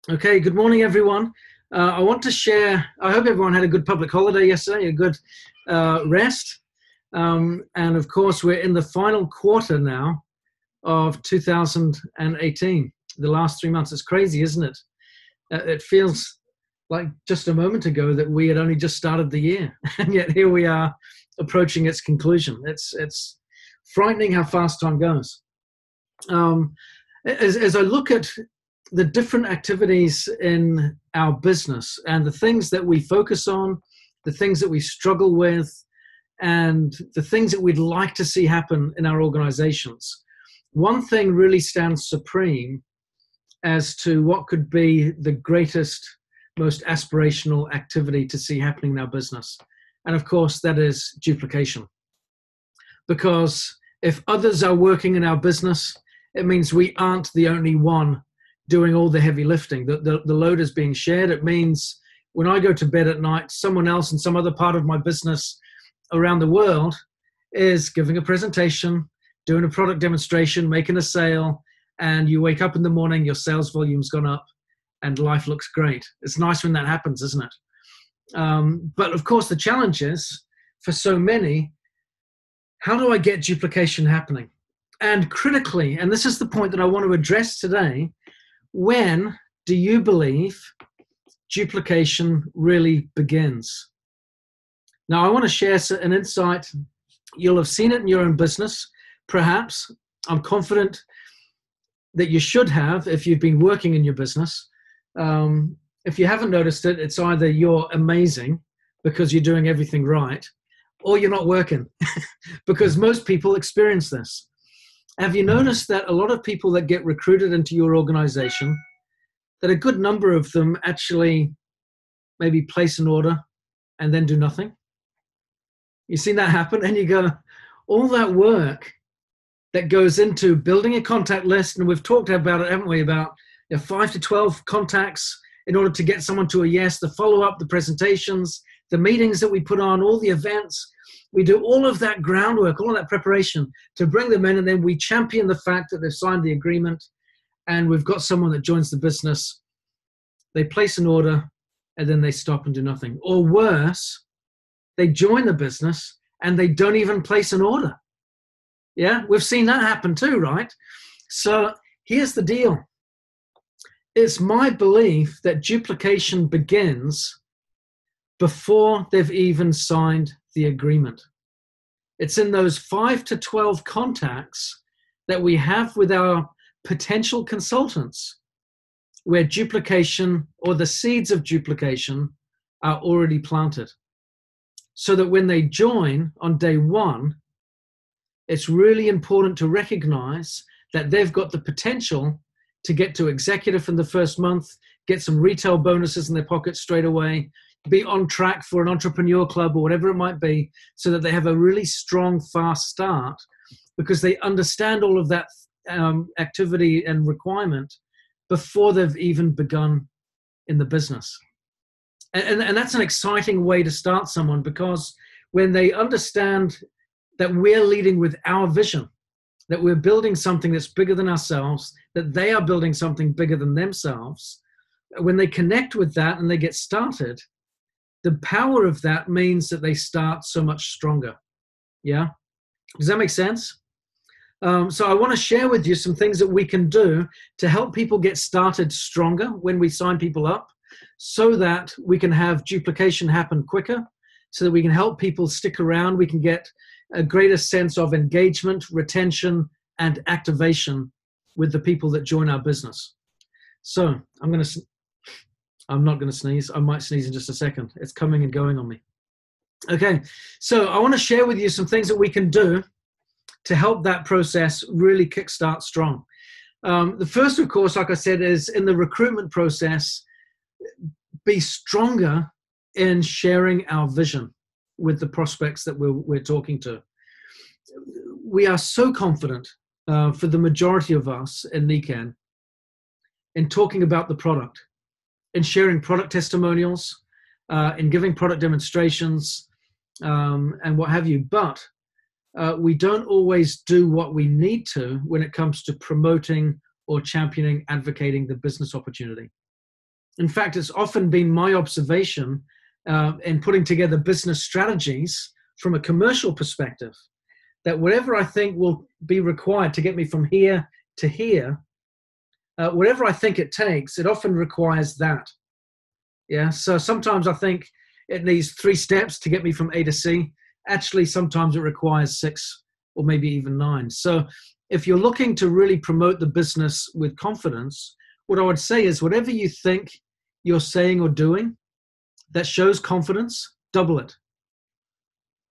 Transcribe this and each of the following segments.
Okay, good morning, everyone. I want to share, I hope everyone had a good public holiday yesterday, a good rest. And of course, we're in the final quarter now of 2018. The last 3 months. It's crazy, isn't it? It feels like just a moment ago that we had only just started the year, and yet here we are approaching its conclusion. It's frightening how fast time goes. Um, as I look at the different activities in our business and the things that we focus on, the things that we struggle with, and the things that we'd like to see happen in our organizations, one thing really stands supreme as to what could be the greatest, most aspirational activity to see happening in our business. And of course, that is duplication. Because if others are working in our business, it means we aren't the only one doing all the heavy lifting. The load is being shared. It means when I go to bed at night, someone else in some other part of my business around the world is giving a presentation, doing a product demonstration, making a sale, and you wake up in the morning, your sales volume's gone up, and life looks great. It's nice when that happens, isn't it? But of course, the challenge is, for so many, how do I get duplication happening? And critically, and this is the point that I want to address today, when do you believe duplication really begins? Now, I want to share an insight. You'll have seen it in your own business, perhaps. I'm confident that you should have if you've been working in your business. If you haven't noticed it, it's either you're amazing because you're doing everything right, or you're not working because most people experience this. Have you noticed that a lot of people that get recruited into your organization, that a good number of them actually maybe place an order and then do nothing? You've seen that happen, and you go, all that work that goes into building a contact list, and we've talked about it, haven't we, about 5 to 12 contacts in order to get someone to a yes, the follow-up, the presentations, the meetings that we put on, all the events. We do all of that groundwork, all of that preparation to bring them in, and then we champion the fact that they've signed the agreement and we've got someone that joins the business. They place an order and then they stop and do nothing. Or worse, they join the business and they don't even place an order. Yeah, we've seen that happen too, right? So here's the deal. It's my belief that duplication begins before they've even signed the agreement. It's in those 5 to 12 contacts that we have with our potential consultants where duplication or the seeds of duplication are already planted. So that when they join on day one, it's really important to recognize that they've got the potential to get to executive in the first month, get some retail bonuses in their pocket straight away, be on track for an entrepreneur club or whatever it might be, so that they have a really strong, fast start because they understand all of that activity and requirement before they've even begun in the business. And that's an exciting way to start someone, because when they understand that we're leading with our vision, that we're building something that's bigger than ourselves, that they are building something bigger than themselves, when they connect with that and they get started, the power of that means that they start so much stronger. Yeah? Does that make sense? So I want to share with you some things that we can do to help people get started stronger when we sign people up, so that we can have duplication happen quicker, so that we can help people stick around. We can get a greater sense of engagement, retention, and activation with the people that join our business. So I'm not going to sneeze. I might sneeze in just a second. It's coming and going on me. Okay, so I want to share with you some things that we can do to help that process really kickstart strong. The first, of course, like I said, is in the recruitment process, be stronger in sharing our vision with the prospects that we're talking to. We are so confident, for the majority of us in Nikken, in talking about the product, in sharing product testimonials, in giving product demonstrations, and what have you. But we don't always do what we need to when it comes to promoting or championing, advocating the business opportunity. In fact, it's often been my observation in putting together business strategies from a commercial perspective, that whatever I think will be required to get me from here to here, whatever I think it takes, it often requires that. Yeah. So sometimes I think it needs 3 steps to get me from A to C. Actually, sometimes it requires 6 or maybe even 9. So if you're looking to really promote the business with confidence, what I would say is whatever you think you're saying or doing that shows confidence, double it.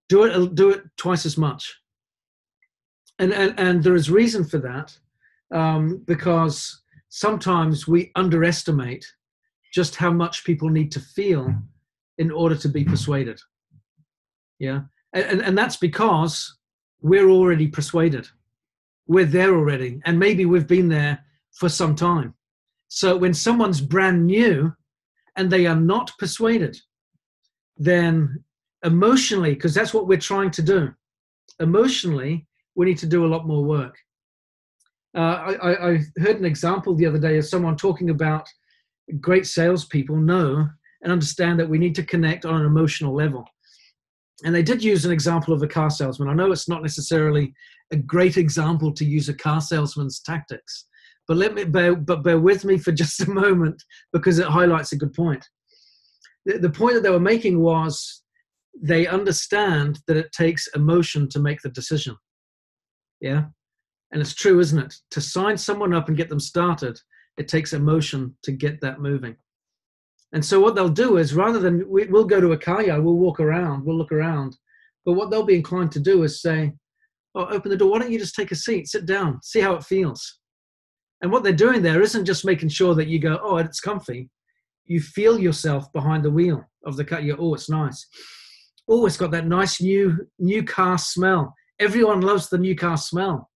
Do it twice as much. And there is reason for that, because sometimes we underestimate just how much people need to feel in order to be persuaded. Yeah. And that's because we're already persuaded. We're there already. And maybe we've been there for some time. So when someone's brand new and they are not persuaded, then emotionally, because that's what we're trying to do, emotionally, we need to do a lot more work. I heard an example the other day of someone talking about great salespeople know and understand that we need to connect on an emotional level. And they did use an example of a car salesman. I know it's not necessarily a great example to use a car salesman's tactics, but bear with me for just a moment because it highlights a good point. The point that they were making was they understand that it takes emotion to make the decision. Yeah. And it's true, isn't it? To sign someone up and get them started, it takes emotion to get that moving. And so what they'll do is rather than, we'll go to a car yard, we'll walk around, we'll look around. But what they'll be inclined to do is say, oh, open the door. Why don't you just take a seat, sit down, see how it feels? And what they're doing there isn't just making sure that you go, oh, it's comfy. You feel yourself behind the wheel of the car. You go, oh, it's nice. Oh, it's got that nice new car smell. Everyone loves the new car smell.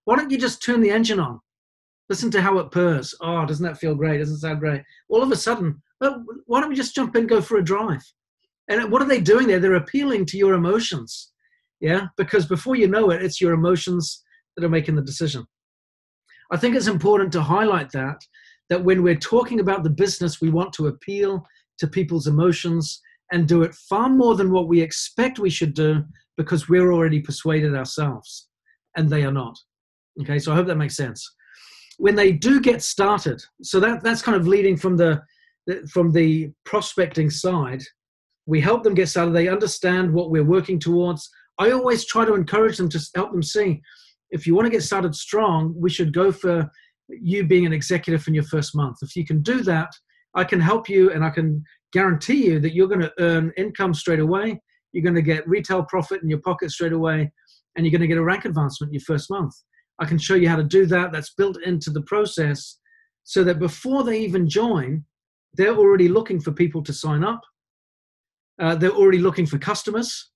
Why don't you just turn the engine on? Listen to how it purrs. Oh, doesn't that feel great? Doesn't it sound great? All of a sudden, well, why don't we just jump in and go for a drive? And what are they doing there? They're appealing to your emotions. Yeah, because before you know it, it's your emotions that are making the decision. I think it's important to highlight that when we're talking about the business, we want to appeal to people's emotions and do it far more than what we expect we should do because we're already persuaded ourselves and they are not. Okay, so I hope that makes sense. When they do get started, so that's kind of leading from the prospecting side, we help them get started. They understand what we're working towards. I always try to encourage them to help them see, if you want to get started strong, we should go for you being an executive in your first month. If you can do that, I can help you and I can guarantee you that you're going to earn income straight away. You're going to get retail profit in your pocket straight away, and you're going to get a rank advancement in your first month. I can show you how to do that. That's built into the process so that before they even join, they're already looking for people to sign up. They're already looking for customers.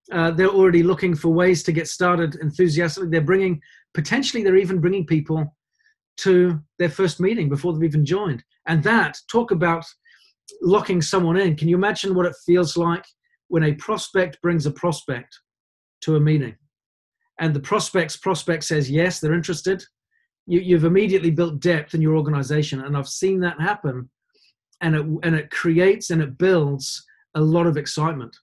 They're already looking for ways to get started enthusiastically. Potentially they're even bringing people to their first meeting before they've even joined. And that, talk about locking someone in. Can you imagine what it feels like when a prospect brings a prospect to a meeting? And the prospect says, yes, they're interested. You've immediately built depth in your organization. And I've seen that happen. And it creates and it builds a lot of excitement.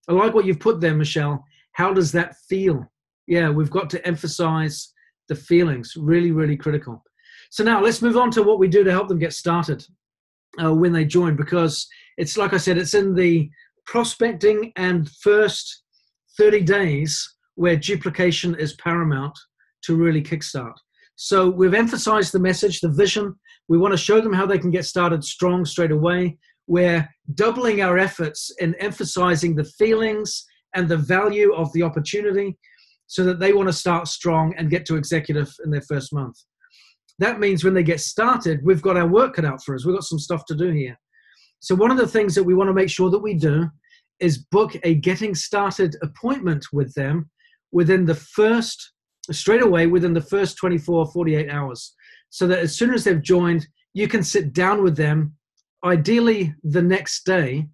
I like what you've put there, Michelle. How does that feel? Yeah, we've got to emphasize the feelings. Really, really critical. So now let's move on to what we do to help them get started when they join, because it's, like I said, it's in the prospecting and first 30 days where duplication is paramount to really kickstart. So we've emphasized the message, the vision. We want to show them how they can get started strong straight away. We're doubling our efforts in emphasizing the feelings and the value of the opportunity so that they want to start strong and get to executive in their first month. That means when they get started, we've got our work cut out for us. We've got some stuff to do here. So one of the things that we want to make sure that we do is book a getting started appointment with them straight away within the first 24, 48 hours. So that as soon as they've joined, you can sit down with them, ideally the next day,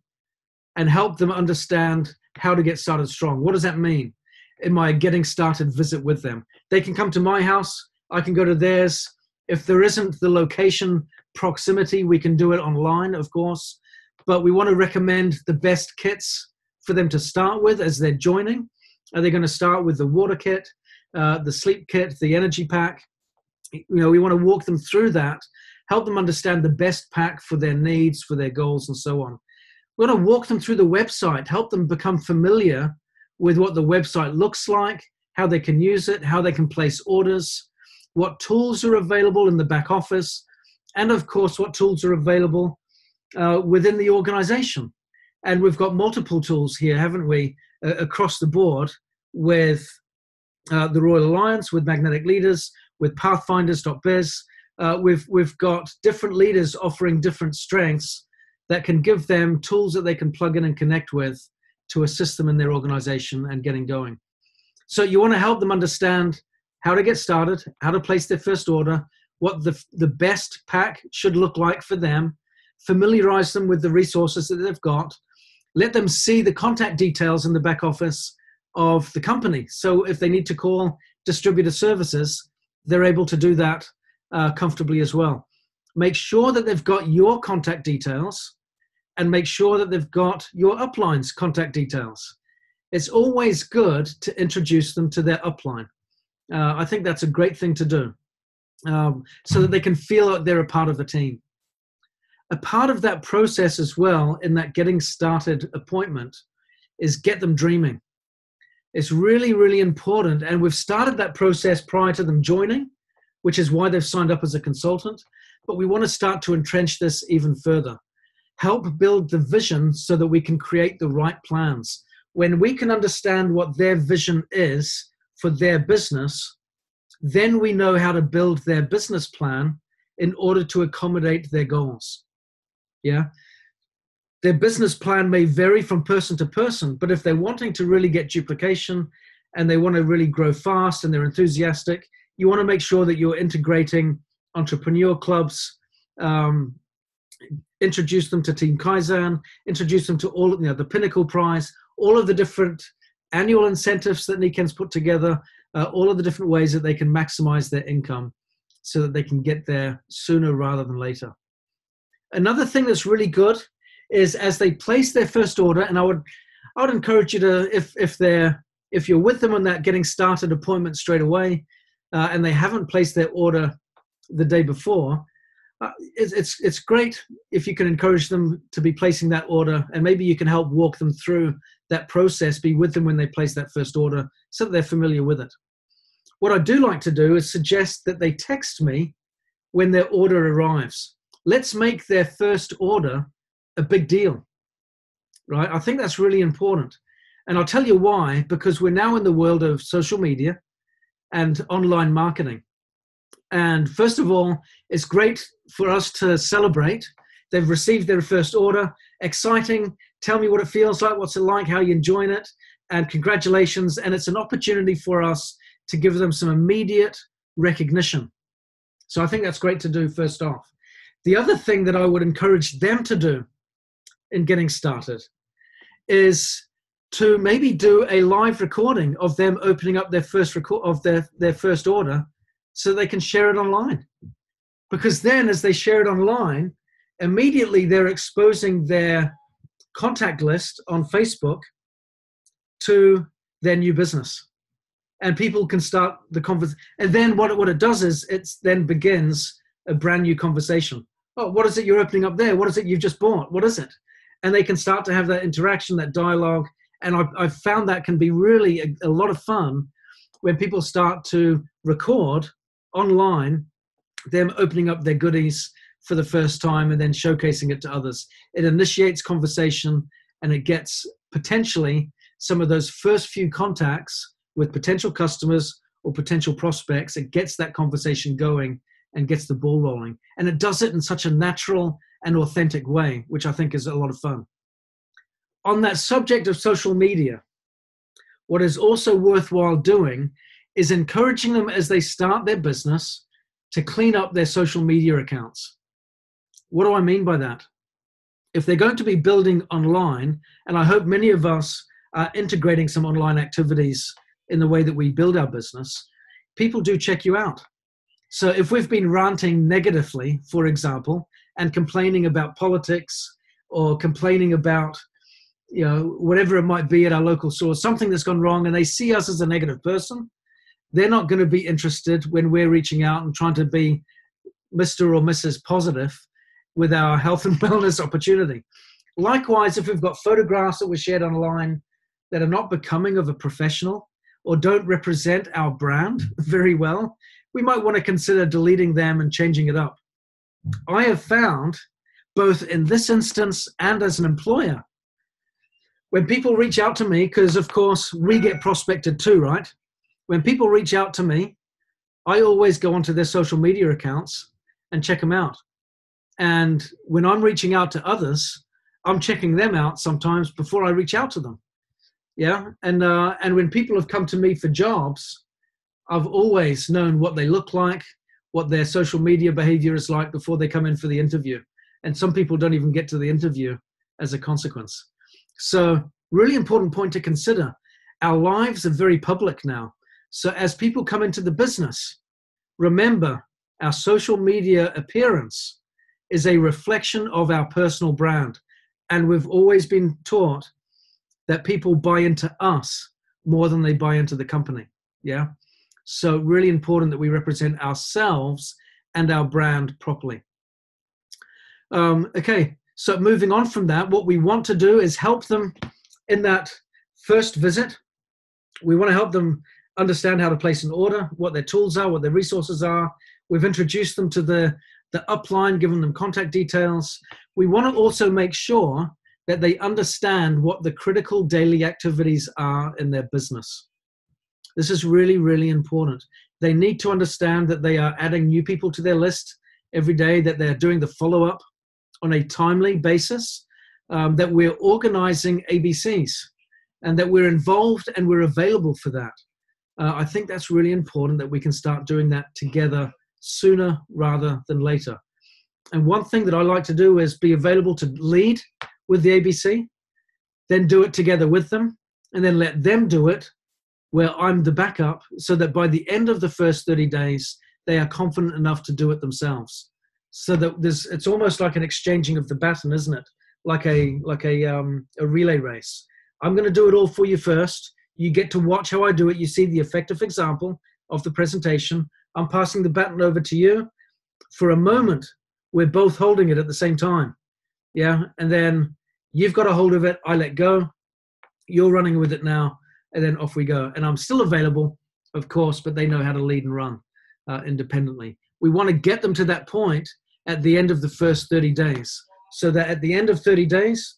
and help them understand how to get started strong. What does that mean in my getting started visit with them? They can come to my house. I can go to theirs. If there isn't the location proximity, we can do it online, of course, but we want to recommend the best kits for them to start with as they're joining. Are they going to start with the water kit, the sleep kit, the energy pack? We want to walk them through that, help them understand the best pack for their needs, for their goals, and so on. We want to walk them through the website, help them become familiar with what the website looks like, how they can use it, how they can place orders, what tools are available in the back office, and of course, what tools are available within the organization. And we've got multiple tools here, haven't we, across the board with the Royal Alliance, with Magnetic Leaders, with Pathfinders.biz. We've got different leaders offering different strengths that can give them tools that they can plug in and connect with to assist them in their organization and getting going. So you want to help them understand how to get started, how to place their first order, what the best pack should look like for them, familiarize them with the resources that they've got, let them see the contact details in the back office of the company. So if they need to call distributor services, they're able to do that comfortably as well. Make sure that they've got your contact details and make sure that they've got your upline's contact details. It's always good to introduce them to their upline. I think that's a great thing to do so that they can feel like they're a part of the team. A part of that process as well in that getting started appointment is get them dreaming. It's really, really important. And we've started that process prior to them joining, which is why they've signed up as a consultant. But we want to start to entrench this even further. Help build the vision so that we can create the right plans. When we can understand what their vision is for their business, then we know how to build their business plan in order to accommodate their goals. Yeah. Their business plan may vary from person to person, but if they're wanting to really get duplication and they want to really grow fast and they're enthusiastic, you want to make sure that you're integrating entrepreneur clubs, introduce them to Team Kaizen, introduce them to all of the Pinnacle Prize, all of the different annual incentives that Nikken's put together, all of the different ways that they can maximize their income so that they can get there sooner rather than later. Another thing that's really good is as they place their first order, and I would encourage you to, if you're with them on that getting started appointment straight away, and they haven't placed their order the day before, it's great if you can encourage them to be placing that order, and maybe you can help walk them through that process, be with them when they place that first order so that they're familiar with it. What I do like to do is suggest that they text me when their order arrives. Let's make their first order a big deal, right? I think that's really important. And I'll tell you why, because we're now in the world of social media and online marketing. And first of all, it's great for us to celebrate. They've received their first order. Exciting. Tell me what it feels like, what's it like, how you're enjoying it, and congratulations. And it's an opportunity for us to give them some immediate recognition. So I think that's great to do first off. The other thing that I would encourage them to do in getting started is to maybe do a live recording of them opening up their first their first order so they can share it online. Because then as they share it online, immediately they're exposing their contact list on Facebook to their new business. And people can start the conversation. And then what it does is it then begins a brand new conversation. Oh, what is it you're opening up there? What is it you've just bought? What is it? And they can start to have that interaction, that dialogue. And I've found that can be really a lot of fun when people start to record online them opening up their goodies for the first time and then showcasing it to others. It initiates conversation and it gets potentially some of those first few contacts with potential customers or potential prospects. It gets that conversation going and gets the ball rolling. And it does it in such a natural and authentic way, which I think is a lot of fun. On that subject of social media, what is also worthwhile doing is encouraging them as they start their business to clean up their social media accounts. What do I mean by that? If they're going to be building online, and I hope many of us are integrating some online activities in the way that we build our business, people do check you out. So if we've been ranting negatively, for example, and complaining about politics or complaining about, whatever it might be at our local source, something that's gone wrong, and they see us as a negative person, they're not going to be interested when we're reaching out and trying to be Mr. or Mrs. Positive with our health and wellness opportunity. Likewise, if we've got photographs that were shared online that are not becoming of a professional or don't represent our brand very well, we might want to consider deleting them and changing it up. I have found, both in this instance and as an employer, when people reach out to me, because of course we get prospected too, right? When people reach out to me, I always go onto their social media accounts and check them out. And when I'm reaching out to others, I'm checking them out sometimes before I reach out to them. Yeah. And when people have come to me for jobs, I've always known what they look like, what their social media behavior is like before they come in for the interview. And some people don't even get to the interview as a consequence. So really important point to consider. Our lives are very public now. So as people come into the business, remember our social media appearance is a reflection of our personal brand. And we've always been taught that people buy into us more than they buy into the company. Yeah. So really important that we represent ourselves and our brand properly. Okay. So moving on from that, what we want to do is help them in that first visit. We want to help them understand how to place an order, what their tools are, what their resources are. We've introduced them to the upline, given them contact details. We want to also make sure that they understand what the critical daily activities are in their business. This is really, really important. They need to understand that they are adding new people to their list every day, that they're doing the follow-up on a timely basis, that we're organizing ABCs, and that we're involved and we're available for that. I think that's really important that we can start doing that together sooner rather than later. And one thing that I like to do is be available to lead with the ABC, then do it together with them, and then let them do it where I'm the backup, so that by the end of the first 30 days, they are confident enough to do it themselves. So that it's almost like an exchanging of the baton, isn't it? Like a relay race. I'm going to do it all for you first. You get to watch how I do it. You see the effective example of the presentation. I'm passing the baton over to you. For a moment, we're both holding it at the same time. Yeah. And then you've got a hold of it. I let go. You're running with it now. And then off we go. And I'm still available, of course, but they know how to lead and run independently. We want to get them to that point at the end of the first 30 days, so that at the end of 30 days,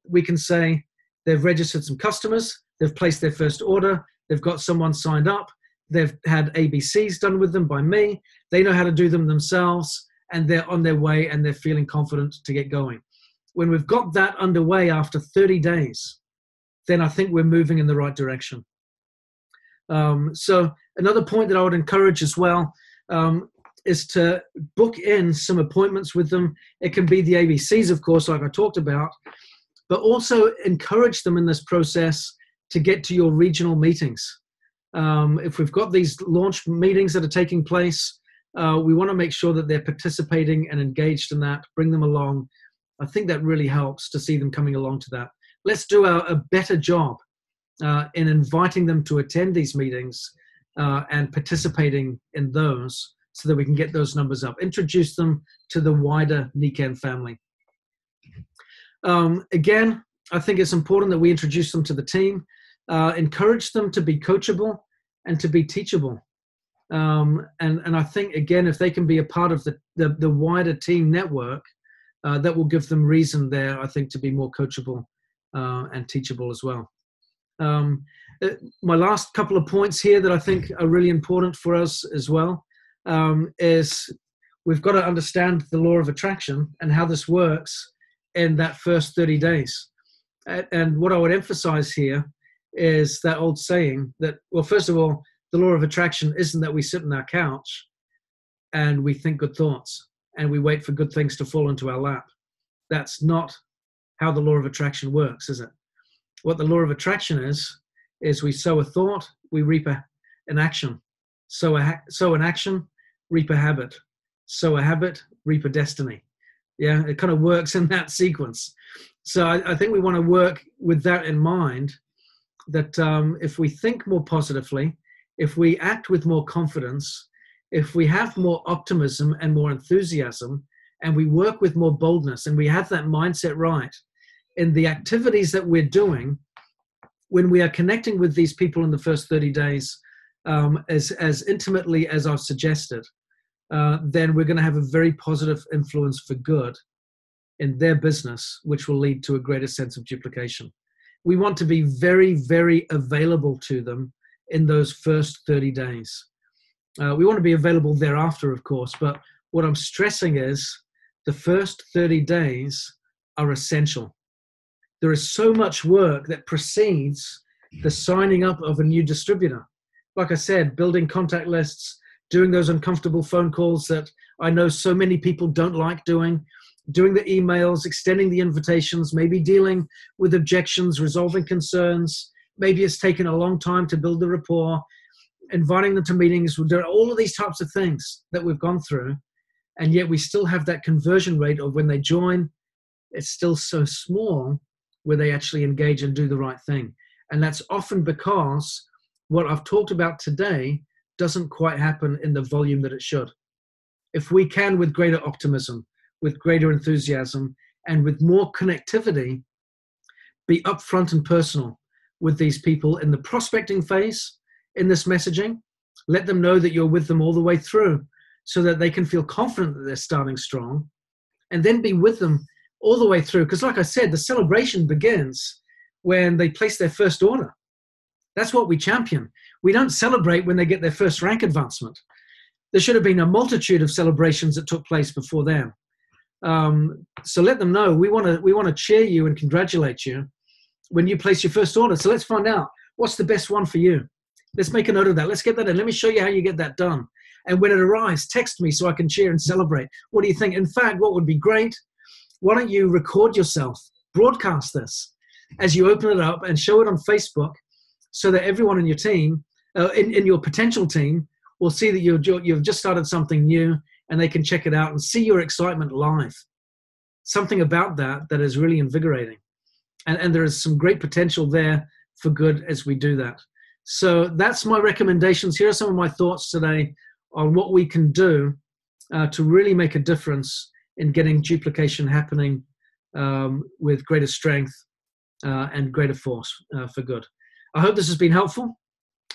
we can say they've registered some customers, they've placed their first order, they've got someone signed up, they've had ABCs done with them by me, they know how to do them themselves, and they're on their way and they're feeling confident to get going. When we've got that underway after 30 days, then I think we're moving in the right direction. So another point that I would encourage as well is to book in some appointments with them. It can be the ABCs, of course, like I talked about, but also encourage them in this process to get to your regional meetings. If we've got these launch meetings that are taking place, we want to make sure that they're participating and engaged in that, bring them along. I think that really helps to see them coming along to that. Let's do a better job in inviting them to attend these meetings and participating in those, so that we can get those numbers up. Introduce them to the wider Nikken family. Again, I think it's important that we introduce them to the team, encourage them to be coachable and to be teachable. And I think, again, if they can be a part of the wider team network, that will give them reason there, I think, to be more coachable and teachable as well. My last couple of points here that I think are really important for us as well is we've got to understand the law of attraction and how this works in that first 30 days. And what I would emphasize here is that old saying that, well, first of all, the law of attraction isn't that we sit on our couch and we think good thoughts and we wait for good things to fall into our lap. That's not how the law of attraction works, is it? What the law of attraction is we sow a thought, we reap an action. Sow an action, reap a habit. Sow a habit, reap a destiny. Yeah, it kind of works in that sequence. So I think we want to work with that in mind, that if we think more positively, if we act with more confidence, if we have more optimism and more enthusiasm, and we work with more boldness, and we have that mindset right in the activities that we're doing, when we are connecting with these people in the first 30 days as intimately as I've suggested, then we're going to have a very positive influence for good in their business, which will lead to a greater sense of duplication. We want to be very, very available to them in those first 30 days. We want to be available thereafter, of course, but what I'm stressing is the first 30 days are essential. There is so much work that precedes the signing up of a new distributor. Like I said, building contact lists, doing those uncomfortable phone calls that I know so many people don't like doing the emails, extending the invitations, maybe dealing with objections, resolving concerns. Maybe it's taken a long time to build the rapport, inviting them to meetings. We're doing all of these types of things that we've gone through, and yet we still have that conversion rate of when they join, it's still so small where they actually engage and do the right thing. And that's often because what I've talked about today doesn't quite happen in the volume that it should. If we can, with greater optimism, with greater enthusiasm, and with more connectivity, be upfront and personal with these people in the prospecting phase in this messaging, let them know that you're with them all the way through so that they can feel confident that they're starting strong, and then be with them all the way through. Because like I said, the celebration begins when they place their first order. That's what we champion. We don't celebrate when they get their first rank advancement. There should have been a multitude of celebrations that took place before then. So let them know we want to cheer you and congratulate you when you place your first order. So let's find out what's the best one for you. Let's make a note of that. Let's get that in. Let me show you how you get that done. And when it arrives, text me so I can cheer and celebrate. What do you think? In fact, what would be great? Why don't you record yourself, broadcast this as you open it up and show it on Facebook so that everyone in your team, in your potential team, will see that you've just started something new, and they can check it out and see your excitement live. Something about that is really invigorating. And there is some great potential there for good as we do that. So that's my recommendations. Here are some of my thoughts today on what we can do to really make a difference in getting duplication happening with greater strength and greater force for good. I hope this has been helpful.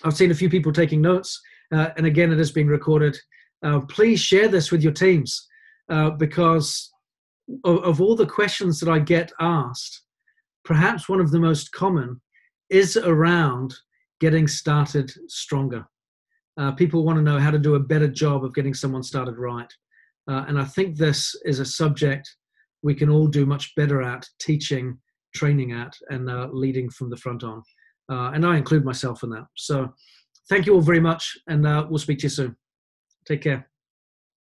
I've seen a few people taking notes, and again, it has been recorded. Please share this with your teams because of all the questions that I get asked, perhaps one of the most common is around getting started stronger. People want to know how to do a better job of getting someone started right. And I think this is a subject we can all do much better at teaching, training at, and leading from the front on. And I include myself in that. So thank you all very much, and we'll speak to you soon. Take care.